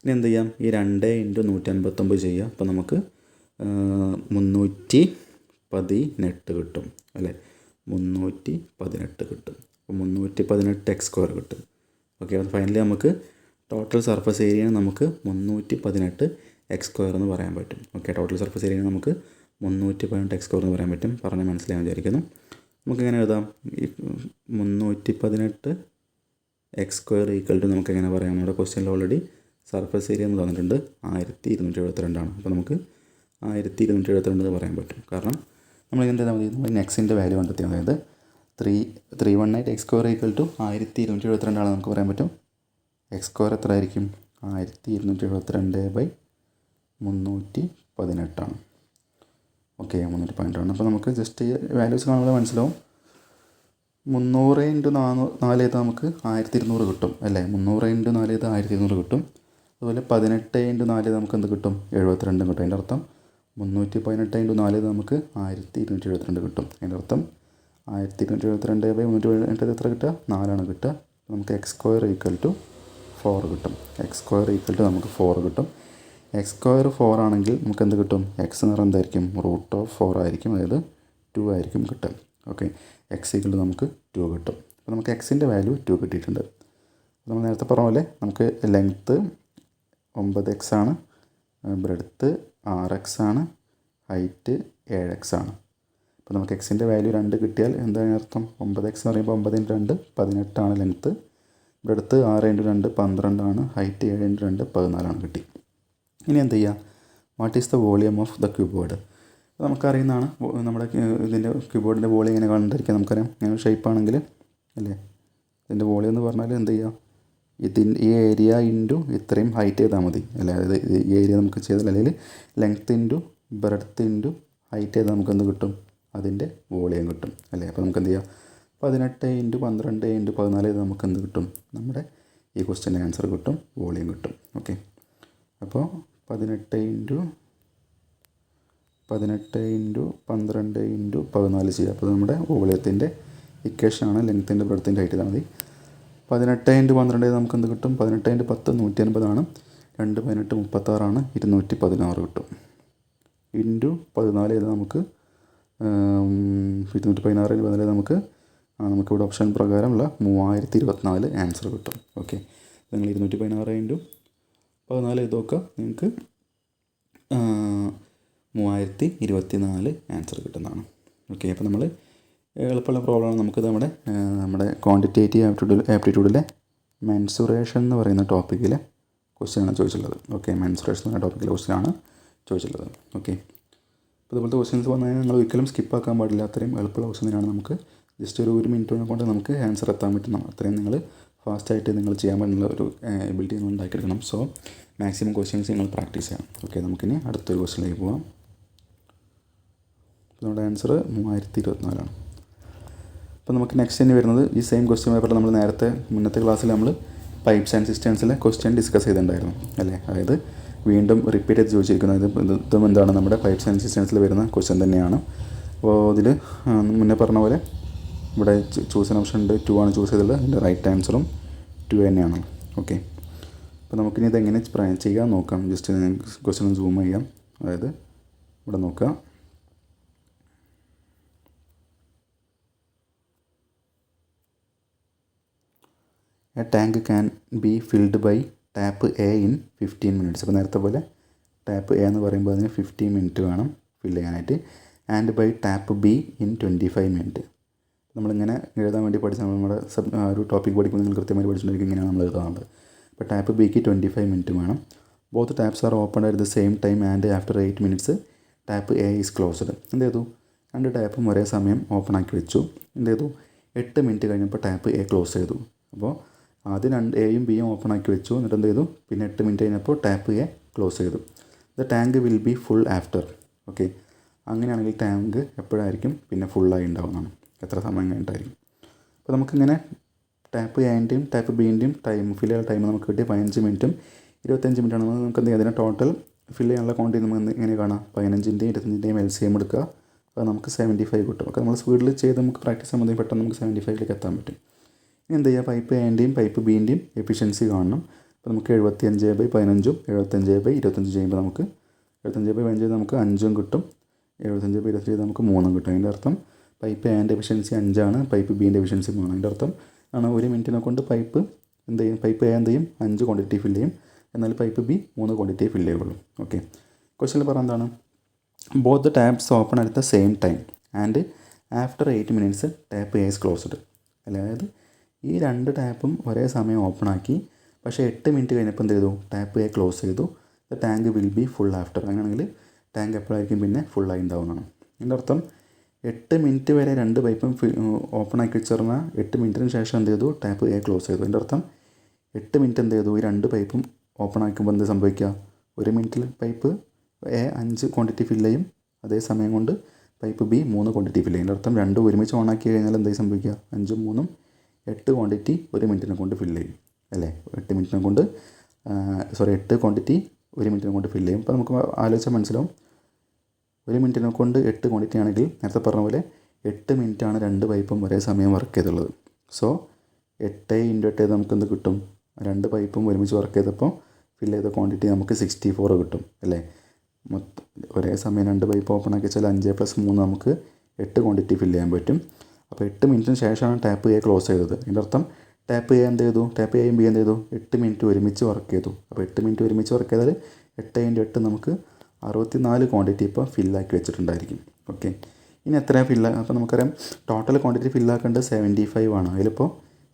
ഇനി എന്ത് ചെയ്യാം, ഈ 2 ഇൻറ്റു 159 ചെയ്യുക. അപ്പോൾ നമുക്ക് 318 കിട്ടും അല്ലേ. 318 കിട്ടും. അപ്പോൾ 318x² കിട്ടും. ഓക്കെ, അത് ഫൈനലി നമുക്ക് ടോട്ടൽ സർഫസ് ഏരിയ നമുക്ക് 318x² എന്ന് പറയാൻ പറ്റും. ഓക്കെ, ടോട്ടൽ സർഫസ് ഏരിയ നമുക്ക് 318x² എന്ന് പറയാൻ പറ്റും. പറഞ്ഞ് മനസ്സിലാകാൻ വിചാരിക്കുന്നു. നമുക്കിങ്ങനെ എഴുതാം, ഈ 318x² ഈക്വൽ ടു നമുക്ക് എങ്ങനെ പറയാം, നമ്മുടെ ക്വസ്റ്റ്യനിൽ ഓൾറെഡി സർഫസ് ഏരിയ എന്ന് തന്നിട്ടുണ്ട് 1272 ആണ്. അപ്പോൾ നമുക്ക് 1272 എന്ന് പറയാൻ പറ്റും. കാരണം നമ്മൾ എന്ത് ചെയ്താൽ മതി, നമ്മൾ എക്സിൻ്റെ വാല്യൂ കണ്ടെത്തി, അതായത് 318 എക്സ് സ്ക്വയർ ഈക്വൽ ടു 1272 ആണെന്ന് നമുക്ക് പറയാൻ പറ്റും. എക്സ് സ്ക്വയർ എത്ര ആയിരിക്കും? 1272/318. ഓക്കെ, 318. അപ്പോൾ നമുക്ക് ജസ്റ്റ് വാല്യൂസ് കാണുമ്പോൾ മനസ്സിലാവും. 300 × 4 ചെയ്താൽ നമുക്ക് 1200 കിട്ടും അല്ലേ? 300 × 4 ചെയ്താൽ 1200 കിട്ടും. അതുപോലെ 18 × 4 ചെയ്താൽ നമുക്ക് എന്ത് കിട്ടും? 72 കിട്ടും. അതിൻ്റെ അർത്ഥം 318 × 4 ചെയ്താൽ നമുക്ക് 1272 കിട്ടും. അതിൻ്റെ അർത്ഥം 1272/318 എത്ര കിട്ടുക? 4 കിട്ടുക. നമുക്ക് എക്സ് സ്ക്വയർ ഈക്വൽ ടു 4 കിട്ടും. എക്സ് സ്ക്വയർ ഈക്വൽ ടു നമുക്ക് 4 കിട്ടും. എക്സ് സ്ക്വയർ 4 ആണെങ്കിൽ നമുക്ക് എന്ത് കിട്ടും? എക്സ് എന്ന് പറയുന്നത് എന്തായിരിക്കും? √4 ആയിരിക്കും, അതായത് 2 ആയിരിക്കും കിട്ടുക. ഓക്കെ, എക്സ് ഈക്വൽ ടു നമുക്ക് 2 കിട്ടും. അപ്പോൾ നമുക്ക് എക്സിൻ്റെ വാല്യൂ 2 കിട്ടിയിട്ടുണ്ട്. നമ്മൾ നേരത്തെ പറഞ്ഞ പോലെ നമുക്ക് ലെങ്ത്ത് 9x ആണ്, ബ്രെഡ്ത്ത് 6x ആണ്, ഹൈറ്റ് 7x ആണ്. അപ്പോൾ നമുക്ക് എക്സിൻ്റെ വാല്യൂ 2 കിട്ടിയാൽ എന്താണ് അർത്ഥം? 9x എന്ന് പറയുമ്പോൾ 9 × 2 18 ലെങ്ത്ത്, ബ്രെഡ്ത്ത് 6 × 2 12 ഹൈറ്റ് 7 × 2 14 കിട്ടി. ഇനി എന്ത് ചെയ്യുക? What is the volume of the cuboid? നമുക്കറിയുന്നതാണ് നമ്മുടെ ഇതിൻ്റെ ക്യൂബോർഡിൻ്റെ വോളിയം എങ്ങനെ കണ്ടിരിക്കുക നമുക്കറിയാം. ഇങ്ങനെ ഷേപ്പാണെങ്കിൽ അല്ലേ, ഇതിൻ്റെ വോളിയം എന്ന് പറഞ്ഞാൽ എന്ത് ചെയ്യുക? ഈ ഏരിയ ഇൻറ്റു ഇത്രയും ഹൈറ്റ് ചെയ്താൽ മതി അല്ലേ? അതായത് ഈ ഏരിയ നമുക്ക് ചെയ്താൽ, അല്ലെങ്കിൽ length into breadth into height ചെയ്താൽ നമുക്ക് എന്ത് കിട്ടും? അതിൻ്റെ വോളിയം കിട്ടും അല്ലേ? അപ്പോൾ നമുക്ക് എന്ത് ചെയ്യാം? 18 × 12 × 14 ചെയ്താൽ നമുക്ക് എന്ത് കിട്ടും? നമ്മുടെ ഈ ക്വസ്റ്റ്യൻ്റെ ആൻസർ കിട്ടും, വോളിയം കിട്ടും. ഓക്കെ, അപ്പോൾ 18 × 12 × 14 ചെയ്യുക. അപ്പോൾ നമ്മുടെ വോളിയത്തിൻ്റെ ഇക്വേഷനാണ്. ലെങ്ത്തിൻ്റെ ബ്രെഡ്ത്തിൻ്റെ ഹൈറ്റ് ചെയ്താൽ മതി. 18 × 12 നമുക്ക് എന്ത് കിട്ടും? 18 × 10 150 ആണ്, 2 18 36 ആണ്, 216 കിട്ടും. ഇൻറ്റു 14 ചെയ്താൽ നമുക്ക് 216 × 14 നമുക്കിവിടെ ഓപ്ഷൻ പ്രകാരമുള്ള 3024 ആൻസർ കിട്ടും. ഓക്കെ, നിങ്ങൾ 216 × 14 ചെയ്ത് നോക്കുക, നിങ്ങൾക്ക് 3024 ആൻസർ കിട്ടുന്നതാണ്. ഓക്കെ, അപ്പോൾ നമ്മൾ എളുപ്പമുള്ള പ്രോബ്ലമാണ്. നമുക്ക് നമ്മുടെ ക്വാണ്ടിറ്റേറ്റീവ് ആപ്റ്റിറ്റ്യൂഡിലെ മെൻസുറേഷൻ എന്ന് പറയുന്ന ടോപ്പിക്കിലെ ക്വസ്റ്റ്യനാണ് ചോദിച്ചിട്ടുള്ളത്. ഓക്കെ, മെൻസുറേഷൻ എന്ന ടോപ്പിക്കിലെ ക്വസ്റ്റ്യനാണ് ചോദിച്ചിട്ടുള്ളത്. ഓക്കെ, അപ്പോൾ ഇതുപോലത്തെ ക്വസ്റ്റ്യൻസ് വന്നു കഴിഞ്ഞാൽ നിങ്ങൾ ഒരിക്കലും സ്കിപ്പാക്കാൻ പാടില്ല. അത്രയും എളുപ്പമുള്ള ക്വസ്റ്റ്യനാണ്. നമുക്ക് ജസ്റ്റ് ഒരു മിനിറ്റ് കൊണ്ട് നമുക്ക് ആൻസർ എത്താൻ പറ്റുന്ന അത്രയും നിങ്ങൾ ഫാസ്റ്റായിട്ട് നിങ്ങൾ ചെയ്യാൻ പറ്റുന്ന ഒരു എബിലിറ്റി നിങ്ങൾ ഉണ്ടാക്കിയെടുക്കണം. സോ മാക്സിമം ക്വസ്റ്റ്യൻസ് നിങ്ങൾ പ്രാക്ടീസ് ചെയ്യണം. ഓക്കെ, നമുക്കിനി അടുത്തൊരു ക്വസ്റ്റ്യനിലേക്ക് പോകാം. നമ്മുടെ ആൻസർ 3024 ആണ്. അപ്പോൾ നമുക്ക് നെക്സ്റ്റ് ഇനി വരുന്നത് ഈ സെയിം ക്വസ്റ്റ്യൻ പേപ്പറിൽ നമ്മൾ മുന്നത്തെ ക്ലാസ്സിൽ നമ്മൾ പൈപ്പ്സ് ആൻഡ് സിസ്റ്റംസിലെ ക്വസ്റ്റ്യൻ ഡിസ്കസ് ചെയ്തിട്ടുണ്ടായിരുന്നു അല്ലേ? അതായത് വീണ്ടും റിപ്പീറ്റ് ചെയ്ത് ചോദിച്ചിരിക്കുന്നത് ഇതും എന്താണ്? നമ്മുടെ പൈപ്പ്സ് ആൻഡ് സിസ്റ്റംസിൽ വരുന്ന ക്വസ്റ്റ്യൻ തന്നെയാണ്. അപ്പോൾ ഇതിൽ മുന്നേ പറഞ്ഞ പോലെ ഇവിടെ ചൂസ് ഓപ്ഷൻ ഉണ്ട്, 2 ആണ് ചൂസ് ചെയ്തത്. അതിൻ്റെ റൈറ്റ് ആൻസറും 2 തന്നെയാണ്. ഓക്കെ, അപ്പോൾ നമുക്കിനി ഇതെങ്ങനെ ചെയ്യാൻ നോക്കാം. ജസ്റ്റ് ക്വസ്റ്റ്യൻ സൂം ചെയ്യാം. അതായത് ഇവിടെ നോക്കുക. A tank can be filled by tap A in 15 minutes. അപ്പോൾ നേരത്തെ പോലെ ടാപ്പ് എ എന്ന് പറയുമ്പോൾ അതിന് 15 മിനിറ്റ് വേണം ഫില്ല് ചെയ്യാനായിട്ട്. And by tap B in 25 minute. നമ്മളിങ്ങനെ എഴുതാൻ വേണ്ടി പഠിച്ച നമ്മുടെ ഒരു ടോപ്പിക് പഠിക്കുമ്പോൾ നിങ്ങൾ കൃത്യമായി പഠിച്ചിട്ടുണ്ടെങ്കിൽ ഇങ്ങനെയാണ് നമ്മൾ എഴുതാറുള്ളത്. അപ്പോൾ ടാപ്പ് ബിക്ക് 25 മിനിറ്റ് വേണം. Both taps are open at the same time and after 8 minutes tap A is closed. എന്ത് ചെയ്തു? 2 ടാപ്പും ഒരേ സമയം ഓപ്പൺ ആക്കി വെച്ചു. എന്ത് ചെയ്തു? 8 മിനിറ്റ് കഴിഞ്ഞപ്പോൾ ടാപ്പ് എ ക്ലോസ് ചെയ്തു. അപ്പോൾ ആദ്യം എയും ബിയും ഓപ്പൺ ആക്കി വെച്ചു. എന്നിട്ട് എന്ത് ചെയ്തു? പിന്നെ 8 മിനിറ്റ് കഴിഞ്ഞപ്പോൾ ടാപ്പ് എ ക്ലോസ് ചെയ്തു. The tank will be full after. Okay, അങ്ങനെയാണെങ്കിൽ ടാങ്ക് എപ്പോഴായിരിക്കും പിന്നെ ഫുള്ളായി ഉണ്ടാവുന്നതാണ്? എത്ര സമയം കഴിഞ്ഞിട്ടായിരിക്കും? അപ്പോൾ നമുക്കിങ്ങനെ ടാപ്പ് എൻ്റെയും ടാപ്പ് ബീൻ്റെയും ഫില്ല് ചെയ്യാനുള്ള ടൈം നമുക്ക് കിട്ടിയ 15 മിനിറ്റും 25 മിനിറ്റാണ്. നമുക്ക് എന്ത് ചെയ്യാം? അതിനെ ടോട്ടൽ ഫില്ല് ചെയ്യാനുള്ള ക്വാണ്ടിറ്റി നമുക്ക് എങ്ങനെ കാണാം? 15ൻ്റെയും 25ൻ്റെയും LCM എടുക്കുക. അപ്പോൾ നമുക്ക് 75 കിട്ടും. അപ്പോൾ നമ്മൾ സ്പീഡിൽ ചെയ്ത് നമുക്ക് പ്രാക്ടീസ് ചെയ്യുമ്പോൾ പെട്ടെന്ന് നമുക്ക് 75ലേക്ക് എത്താൻ പറ്റും. ഇനി എന്ത് ചെയ്യുക? പൈപ്പ് എൻ്റെയും പൈപ്പ് ബീൻ്റെയും എഫിഷ്യൻസി കാണണം. അപ്പോൾ നമുക്ക് 75/15ഉം 75/25 ചെയ്യുമ്പോൾ നമുക്ക് 75/15 നമുക്ക് 5ഉം കിട്ടും. 75/25 നമുക്ക് 3ഉം കിട്ടും. അതിൻ്റെ അർത്ഥം പൈപ്പ് എൻ്റെ എഫിഷ്യൻസി 5 ആണ്, പൈപ്പ് ബീൻ്റെ എഫിഷ്യൻസി 3 ആണ്. അതിൻ്റെ അർത്ഥം ആണ് 1 മിനിറ്റിനെ കൊണ്ട് പൈപ്പ് എന്ത് ചെയ്യും? പൈപ്പ് എ എന്ത് ചെയ്യും? 5 ക്വാണ്ടിറ്റി ഫില്ല് ചെയ്യും. എന്നാൽ പൈപ്പ് ബി 3 ക്വാണ്ടിറ്റി ഫില്ല് ചെയ്യുള്ളൂ. ഓക്കെ, ക്വസ്റ്റ്യനിൽ പറഞ്ഞ എന്താണ്? Both the taps open at the same time and after 8 minutes tap A is closed. അതായത് ഈ 2 ടാപ്പും ഒരേ സമയം ഓപ്പൺ ആക്കി, പക്ഷേ 8 മിനിറ്റ് കഴിഞ്ഞപ്പോൾ എന്ത് ചെയ്തു? ടാപ്പ് എ ക്ലോസ് ചെയ്തു. The tank will be full after. അങ്ങനെയാണെങ്കിൽ ടാങ്ക് എപ്പോഴായിരിക്കും പിന്നെ ഫുള്ളായി ഉണ്ടാവുന്നതാണ്. ഇതിൻ്റെ അർത്ഥം 8 മിനിറ്റ് വരെ രണ്ട് പൈപ്പും ഓപ്പൺ ആക്കി വെച്ചിരുന്ന 8 മിനിറ്റിന് ശേഷം എന്ത് ചെയ്തു, ടാപ്പ് എ ക്ലോസ് ചെയ്തു. അതിൻ്റെ അർത്ഥം 8 മിനിറ്റ് എന്ത് ചെയ്തു, ഈ രണ്ട് പൈപ്പും ഓപ്പൺ ആക്കുമ്പോൾ എന്ത് സംഭവിക്കുക, 1 മിനിറ്റിൽ പൈപ്പ് എ 5 ക്വാണ്ടിറ്റി ഫില്ല് ചെയ്യും, അതേ സമയം കൊണ്ട് പൈപ്പ് ബി 3 ക്വാണ്ടിറ്റി ഫില്ല് ചെയ്യും. അതിൻ്റെ അർത്ഥം രണ്ടും ഒരുമിച്ച് ഓൺ ആക്കി കഴിഞ്ഞാൽ എന്തായി സംഭവിക്കുക, 5ഉം 3ഉം 8 ക്വാണ്ടിറ്റി 1 മിനിറ്റിനെ കൊണ്ട് ഫില്ല് ചെയ്യും അല്ലേ. 8 മിനിറ്റിനെ കൊണ്ട് 8 ക്വാണ്ടിറ്റി 1 മിനിറ്റിനെ കൊണ്ട് ഫില്ല് ചെയ്യും. അപ്പോൾ നമുക്ക് ആലോചിച്ചാൽ മനസ്സിലാവും, 1 മിനിറ്റിനെ കൊണ്ട് 8 ക്വാണ്ടിറ്റി ആണെങ്കിൽ നേരത്തെ പറഞ്ഞ പോലെ 8 മിനിറ്റാണ് രണ്ട് പൈപ്പും ഒരേ സമയം വർക്ക് ചെയ്തുള്ളത്. സോ 8 × 8 നമുക്ക് എന്ത് കിട്ടും, രണ്ട് പൈപ്പും ഒരുമിച്ച് വർക്ക് ചെയ്തപ്പോൾ ഫില്ല് ചെയ്ത ക്വാണ്ടിറ്റി നമുക്ക് 64 കിട്ടും അല്ലേ. ഒരേ സമയം രണ്ട് പൈപ്പ് ഓപ്പൺ ആക്കി വെച്ചാൽ 5 + 3 നമുക്ക് 8 ക്വാണ്ടിറ്റി ഫില്ല് ചെയ്യാൻ പറ്റും. അപ്പോൾ 8 മിനിറ്റിന് ശേഷമാണ് ടാപ്പ് എ ക്ലോസ് ചെയ്തത്. അതിൻ്റെ അർത്ഥം ടാപ്പ് എ എന്ത് ചെയ്തു, ടാപ്പ് എയും ബി എന്ത് ചെയ്തു, 8 മിനിറ്റ് ഒരുമിച്ച് വർക്ക് ചെയ്തു. അപ്പോൾ 8 മിനിറ്റ് ഒരുമിച്ച് വർക്ക് ചെയ്താൽ 8 × 8 നമുക്ക് 64 ക്വാണ്ടിറ്റി ഇപ്പോൾ ഫില്ലാക്കി വെച്ചിട്ടുണ്ടായിരിക്കും. ഓക്കെ, ഇനി എത്രയാണ് അപ്പോൾ നമുക്കറിയാം ടോട്ടൽ ക്വാണ്ടിറ്റി ഫില്ലാക്കേണ്ടത് 75 ആണ്. അതിലിപ്പോൾ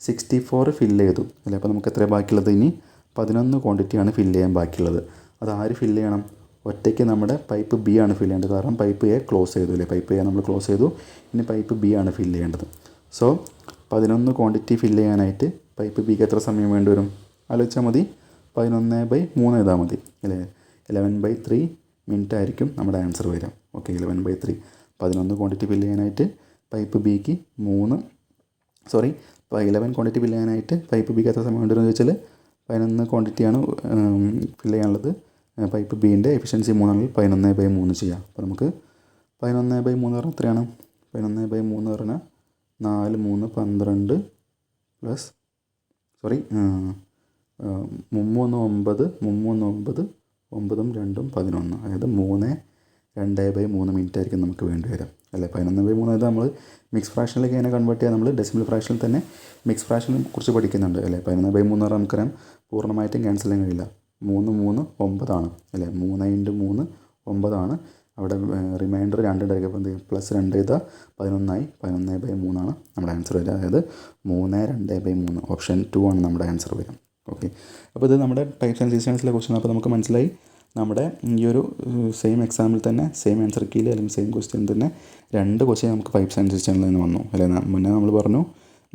64 ഫില്ല് ചെയ്തു അല്ലേ. അപ്പോൾ നമുക്ക് എത്രയാണ് ബാക്കിയുള്ളത്, ഇനി 11 ക്വാണ്ടിറ്റിയാണ് ഫില്ല് ചെയ്യാൻ ബാക്കിയുള്ളത്. അത് ആര് ഫില്ല് ചെയ്യണം, ഒറ്റയ്ക്ക് നമ്മുടെ പൈപ്പ് ബി ആണ് ഫില്ല് ചെയ്യേണ്ടത്. കാരണം പൈപ്പ് എ ക്ലോസ് ചെയ്തു അല്ലേ, പൈപ്പ് എ നമ്മൾ ക്ലോസ് ചെയ്തു, ഇനി പൈപ്പ് ബി ആണ് ഫില്ല് ചെയ്യേണ്ടത്. സോ 11 ക്വാണ്ടിറ്റി ഫില്ല് ചെയ്യാനായിട്ട് പൈപ്പ് ബിക്ക് എത്ര സമയം വേണ്ടി വരും, ആലോചിച്ചാൽ മതി. 11/3 ചെയ്താൽ മതി അല്ലേ. 11/3 മിനിറ്റ് ആയിരിക്കും നമ്മുടെ ആൻസർ വരിക. ഓക്കെ, 11/3 11 ക്വാണ്ടിറ്റി ഫില്ല് ചെയ്യാനായിട്ട് പൈപ്പ് ബിക്ക് 11 ക്വാണ്ടിറ്റി ഫില്ല് ചെയ്യാനായിട്ട് പൈപ്പ് ബിക്ക് എത്ര സമയം വേണ്ടി വരും ചോദിച്ചാൽ 11 ക്വാണ്ടിറ്റിയാണ് ഫില്ല് ചെയ്യാനുള്ളത്. പൈപ്പ് ബീൻ്റെ എഫിഷ്യൻസി 3 ആണെങ്കിൽ 11/3 ചെയ്യാം. അപ്പോൾ നമുക്ക് 11/3 പറഞ്ഞാൽ എത്രയാണ്, 11/3 പറഞ്ഞാൽ 4 3 12 പ്ലസ് 3 9 9 9 2 11, അതായത് 3/2/3 മിനിറ്റ് ആയിരിക്കും നമുക്ക് വേണ്ടി വരാം അല്ലേ. 11/3 അത് നമ്മൾ മിക്സ് ഫ്രാക്ഷനിലേക്ക് എങ്ങനെ കൺവേർട്ട് ചെയ്യാം, നമ്മൾ ഡെസിമൽ ഫ്രാക്ഷനിൽ തന്നെ മിക്സ് ഫ്രാക്ഷനെ കുറിച്ച് പഠിക്കുന്നുണ്ട് അല്ലേ. 11/3 പറഞ്ഞാൽ നമുക്കറിയാം പൂർണ്ണമായിട്ടും ക്യാൻസൽ ചെയ്യാൻ കഴിയില്ല. 3 3 9 ആണ് അല്ലേ. 3 × 3 9 ആണ്. അവിടെ റിമൈൻഡർ 2 ഉണ്ടായിരിക്കും. അപ്പോൾ എന്ത് ചെയ്യും, +2 ചെയ്താൽ 11 ആയി. 11/3 ആണ് നമ്മുടെ ആൻസർ വരിക. അതായത് 3 2/3 ഓപ്ഷൻ 2 ആണ് നമ്മുടെ ആൻസർ വരിക. ഓക്കെ, അപ്പോൾ ഇത് നമ്മുടെ ടൈപ്സ് ആൻഡ് സീസൺസിലെ ക്വസ്റ്റ്യൻ. അപ്പോൾ നമുക്ക് മനസ്സിലായി നമ്മുടെ ഈ ഒരു സെയിം എക്സാമിൽ തന്നെ സെയിം ആൻസർ കീയിൽ അല്ലെങ്കിൽ സെയിം ക്വസ്റ്റ്യൻ തന്നെ 2 ക്വസ്റ്റ്യൻ നമുക്ക് പൈപ്സ് ആൻഡ് സിസ്റ്റങ്ങളിൽ നിന്ന് വന്നു അല്ലേ. മുന്നേ നമ്മൾ പറഞ്ഞു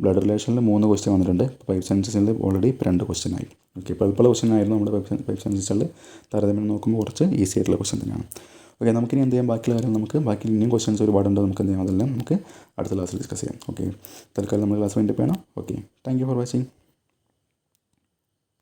ബ്ലഡ് റിലേഷനിൽ 3 ക്വസ്റ്റ്യൻ വന്നിട്ടുണ്ട്. പൈപ്സ് ആൻഡ് സിസ്റ്റങ്ങളിൽ ഓൾറെഡി ഇപ്പോൾ 2 ക്വസ്റ്റ്യൻ ആയി. ഓക്കെ, ഇപ്പോൾ എളുപ്പമുള്ള ക്വസ്റ്റ്യൻ ആയിരുന്നു നമ്മുടെ പൈപ്സ് ആൻഡ് സിസ്റ്റങ്ങളിൽ. താരതമ്യം നോക്കുമ്പോൾ കുറച്ച് ഈസി ആയിട്ടുള്ള ക്വസ്റ്റ്യൻ തന്നെയാണ്. ഓക്കെ, നമുക്കിനി എന്ത് ചെയ്യാം, ബാക്കിയുള്ള കാര്യം നമുക്ക് ബാക്കി ഇനിയും ക്വസ്റ്റ്യൻസ് ഒരുപാടുണ്ട്. നമുക്ക് എന്ത് ചെയ്യാം, അതെല്ലാം നമുക്ക് അടുത്ത ക്ലാസ്സിൽ ഡിസ്കസ് ചെയ്യാം. ഓക്കെ, തൽക്കാലം നമ്മൾ ക്ലാസ് വൈൻഡപ്പ് ചെയ്യണം. Okay, thank you for watching.